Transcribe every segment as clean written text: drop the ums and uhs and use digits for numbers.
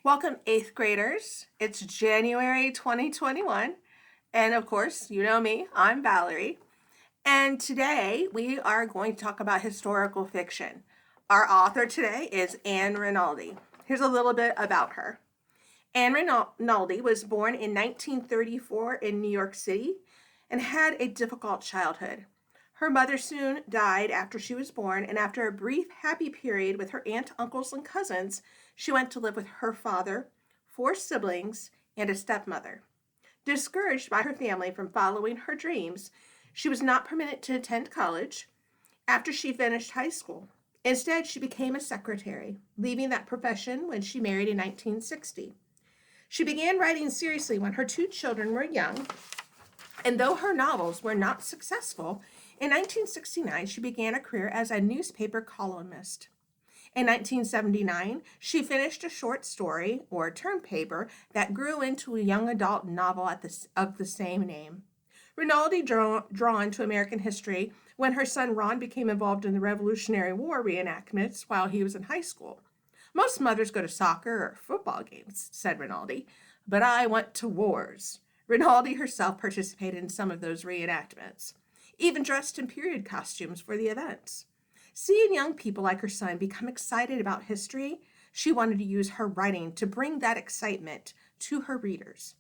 Welcome, 8th graders. It's January 2021. And of course, you know me, I'm Valerie. And today we are going to talk about historical fiction. Our author today is Ann Rinaldi. Here's a little bit about her. Ann Rinaldi was born in 1934 in New York City and had a difficult childhood. Her mother soon died after she was born, and after a brief happy period with her aunt, uncles, and cousins, she went to live with her father, 4 siblings, and a stepmother. Discouraged by her family from following her dreams, she was not permitted to attend college after she finished high school. Instead, she became a secretary, leaving that profession when she married in 1960. She began writing seriously when her 2 children were young, and though her novels were not successful, in 1969 she began a career as a newspaper columnist. In 1979, she finished a short story, or term paper, that grew into a young adult novel of the same name. Rinaldi drawn to American history when her son Ron became involved in the Revolutionary War reenactments while he was in high school. Most mothers go to soccer or football games, said Rinaldi, but I went to wars. Rinaldi herself participated in some of those reenactments, even dressed in period costumes for the events. Seeing young people like her son become excited about history, she wanted to use her writing to bring that excitement to her readers.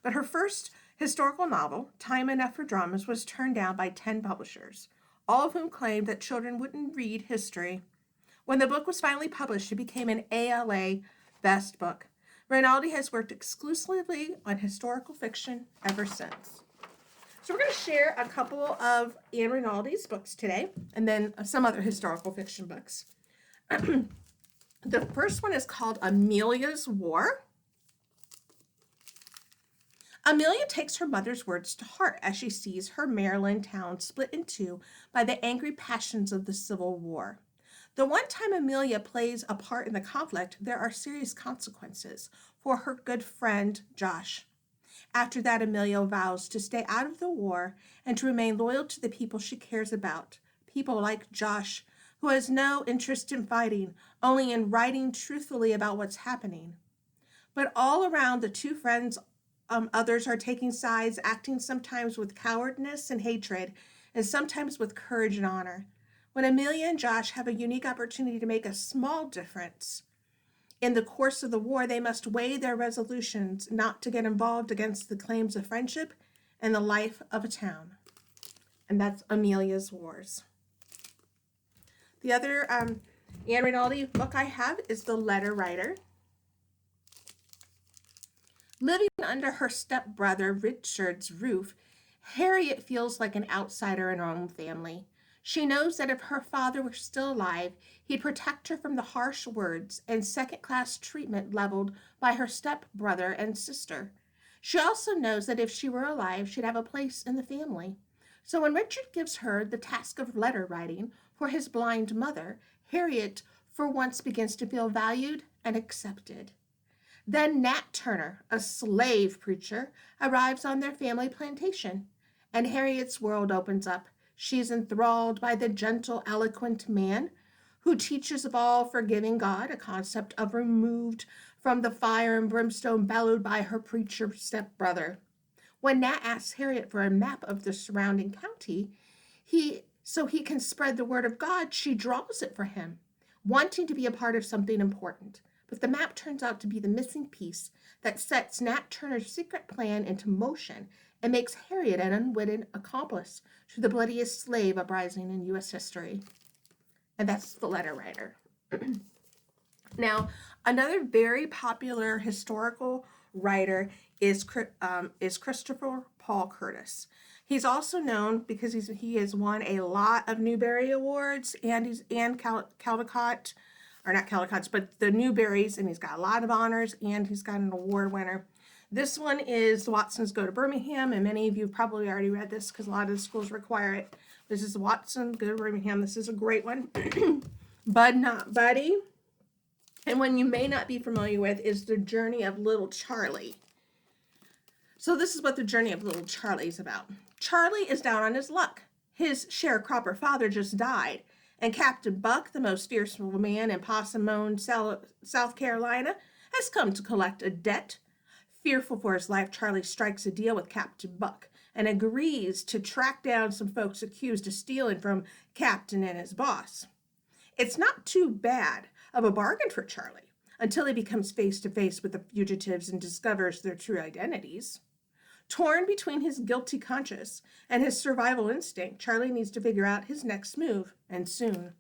But her first historical novel, Time Enough for Dramas, was turned down by 10 publishers, all of whom claimed that children wouldn't read history. When the book was finally published, it became an ALA Best Book. Rinaldi has worked exclusively on historical fiction ever since. So we're going to share a couple of Ann Rinaldi's books today, and then some other historical fiction books. The first one is called Amelias War. Amelia takes her mother's words to heart as she sees her Maryland town split in two by the angry passions of the Civil War. The one time Amelia plays a part in the conflict, there are serious consequences for her good friend Josh. After that, Amelia vows to stay out of the war and to remain loyal to the people she cares about, people like Josh, who has no interest in fighting, only in writing truthfully about what's happening. But all around the two friends, others are taking sides, acting sometimes with cowardice and hatred, and sometimes with courage and honor. When Amelia and Josh have a unique opportunity to make a small difference in the course of the war, they must weigh their resolutions not to get involved against the claims of friendship and the life of a town. And that's Amelia's Wars. The other Ann Rinaldi book I have is The Letter Writer. Living under her stepbrother Richard's roof, Harriet feels like an outsider in her own family. She knows that if her father were still alive, he'd protect her from the harsh words and second-class treatment leveled by her stepbrother and sister. She also knows that if she were alive, she'd have a place in the family. So when Richard gives her the task of letter writing for his blind mother, Harriet for once begins to feel valued and accepted. Then Nat Turner, a slave preacher, arrives on their family plantation, and Harriet's world opens up. She's enthralled by the gentle, eloquent man who teaches of all forgiving God, a concept of removed from the fire and brimstone bellowed by her preacher stepbrother. When Nat asks Harriet for a map of the surrounding county, so he can spread the word of God, she draws it for him, wanting to be a part of something important. But the map turns out to be the missing piece that sets Nat Turner's secret plan into motion and makes Harriet an unwitting accomplice to the bloodiest slave uprising in U.S. history. And that's The Letter Writer. Now, another very popular historical writer is Christopher Paul Curtis. He's also known because he has won a lot of Newbery Awards, and he's Caldecott, or not Caldecott's, but the Newberries, and he's got a lot of honors, and he's got an award winner. This one is Watson's Go to Birmingham, and many of you have probably already read this because a lot of the schools require it. This is Watson Go to Birmingham. This is a great one. Bud Not Buddy. And one you may not be familiar with is The Journey of Little Charlie. So this is what The Journey of Little Charlie is about. Charlie is down on his luck. His sharecropper father just died, and Captain Buck, the most fearsome man in Possum Mound, South Carolina, has come to collect a debt. Fearful for his life, Charlie strikes a deal with Captain Buck and agrees to track down some folks accused of stealing from Captain and his boss. It's not too bad of a bargain for Charlie until he becomes face to face with the fugitives and discovers their true identities. Torn between his guilty conscience and his survival instinct, Charlie needs to figure out his next move, and soon.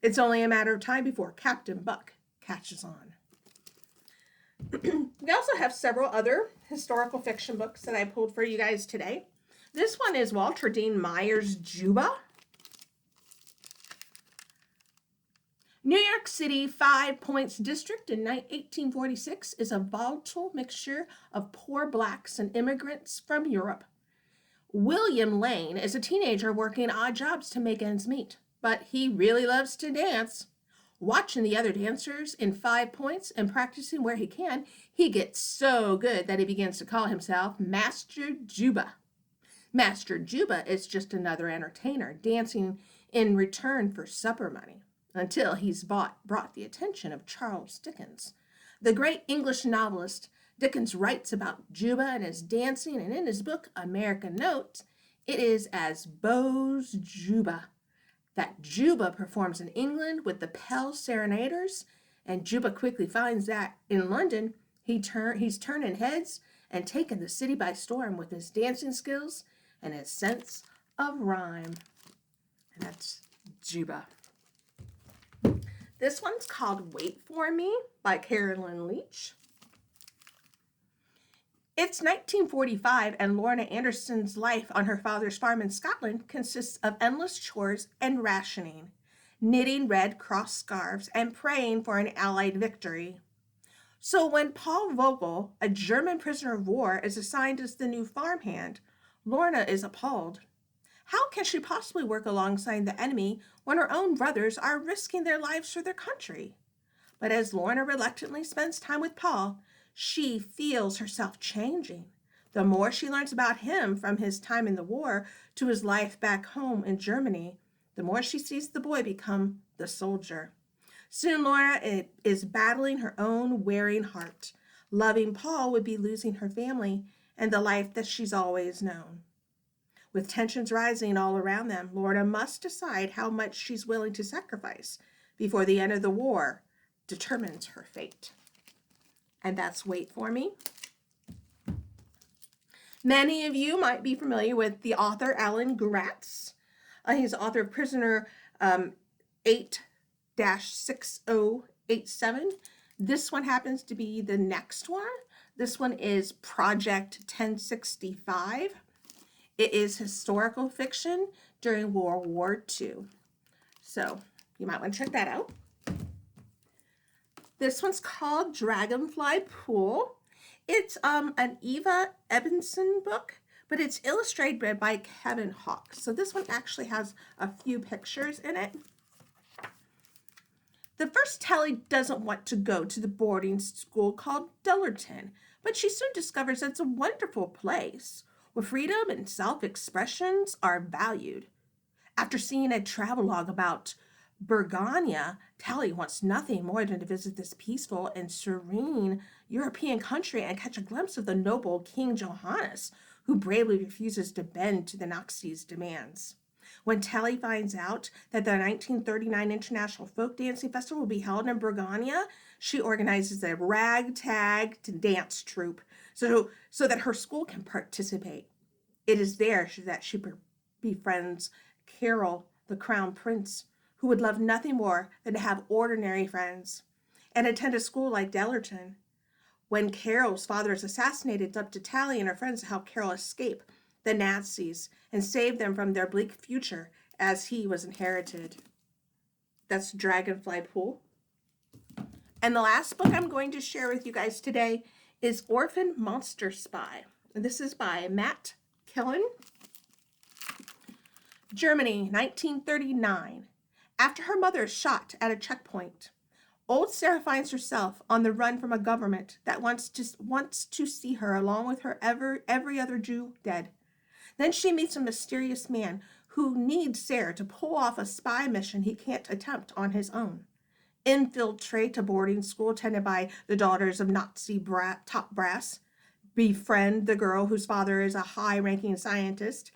It's only a matter of time before Captain Buck catches on. We also have several other historical fiction books that I pulled for you guys today. This one is Walter Dean Meyer's Juba. New York City 5 Points District in 1846 is a volatile mixture of poor blacks and immigrants from Europe. William Lane is a teenager working odd jobs to make ends meet, but he really loves to dance. Watching the other dancers in 5 Points and practicing where he can, he gets so good that he begins to call himself Master Juba. Master Juba is just another entertainer dancing in return for supper money, until he's brought the attention of Charles Dickens. The great English novelist Dickens writes about Juba and his dancing, and in his book American Notes, it is as Beaux Juba that Juba performs in England with the Pell Serenaders, and Juba quickly finds that in London he's turning heads and taking the city by storm with his dancing skills and his sense of rhyme. And that's Juba. This one's called Wait For Me by Carolyn Leach. It's 1945, and Lorna Anderson's life on her father's farm in Scotland consists of endless chores and rationing, knitting Red Cross scarves, and praying for an Allied victory. So when Paul Vogel, a German prisoner of war, is assigned as the new farmhand, Lorna is appalled. How can she possibly work alongside the enemy when her own brothers are risking their lives for their country? But as Lorna reluctantly spends time with Paul, she feels herself changing. The more she learns about him, from his time in the war to his life back home in Germany, the more she sees the boy become the soldier. Soon Lorna is battling her own wearing heart. Loving Paul would be losing her family and the life that she's always known. With tensions rising all around them, Lorna must decide how much she's willing to sacrifice before the end of the war determines her fate. And that's Wait For Me. Many of you might be familiar with the author Alan Gratz. He's the author of Prisoner 8-6087. This one happens to be the next one. This one is Project 1065. It is historical fiction during World War II. So you might want to check that out. This one's called Dragonfly Pool. It's an Eva Ebenson book, but it's illustrated by Kevin Hawke. So this one actually has a few pictures in it. The first Telly doesn't want to go to the boarding school called Dullerton, but she soon discovers it's a wonderful place where freedom and self-expressions are valued. After seeing a travelogue about Burgonia, Telly wants nothing more than to visit this peaceful and serene European country and catch a glimpse of the noble King Johannes, who bravely refuses to bend to the Nazis' demands. When Telly finds out that the 1939 International Folk Dancing Festival will be held in Burgonia, she organizes a ragtag dance troupe so that her school can participate. It is there that she befriends Carol, the Crown Prince, who would love nothing more than to have ordinary friends and attend a school like Dullerton. When Carol's father is assassinated, it's up to Telly and her friends to help Carol escape the Nazis and save them from their bleak future as he was inherited. That's Dragonfly Pool. And the last book I'm going to share with you guys today is Orphan Monster Spy. And this is by Matt Killen. Germany, 1939. After her mother is shot at a checkpoint, old Sarah finds herself on the run from a government that wants to see her along with her every other Jew dead. Then she meets a mysterious man who needs Sarah to pull off a spy mission he can't attempt on his own. infiltrate a boarding school attended by the daughters of Nazi top brass, befriend the girl whose father is a high-ranking scientist,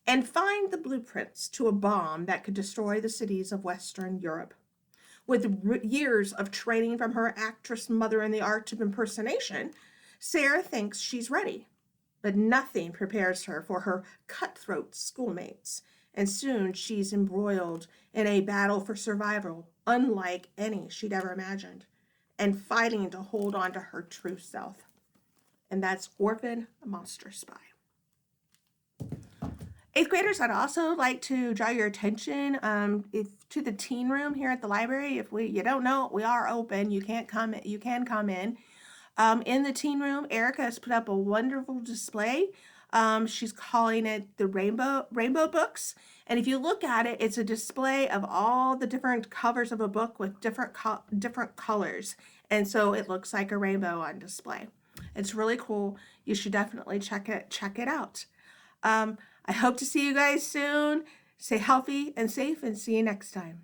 and find the blueprints to a bomb that could destroy the cities of Western Europe. With years of training from her actress mother in the art of impersonation, Sarah thinks she's ready. But nothing prepares her for her cutthroat schoolmates, and soon she's embroiled in a battle for survival unlike any she'd ever imagined, and fighting to hold on to her true self. And that's Orphan Monster Spy. Eighth graders, I'd also like to draw your attention to the teen room here at the library. If you don't know, we are open. You can come in. In the teen room, Erica has put up a wonderful display. She's calling it the Rainbow Books. And if you look at it, it's a display of all the different covers of a book with different colors. And so it looks like a rainbow on display. It's really cool. You should definitely check it out. I hope to see you guys soon. Stay healthy and safe, and see you next time.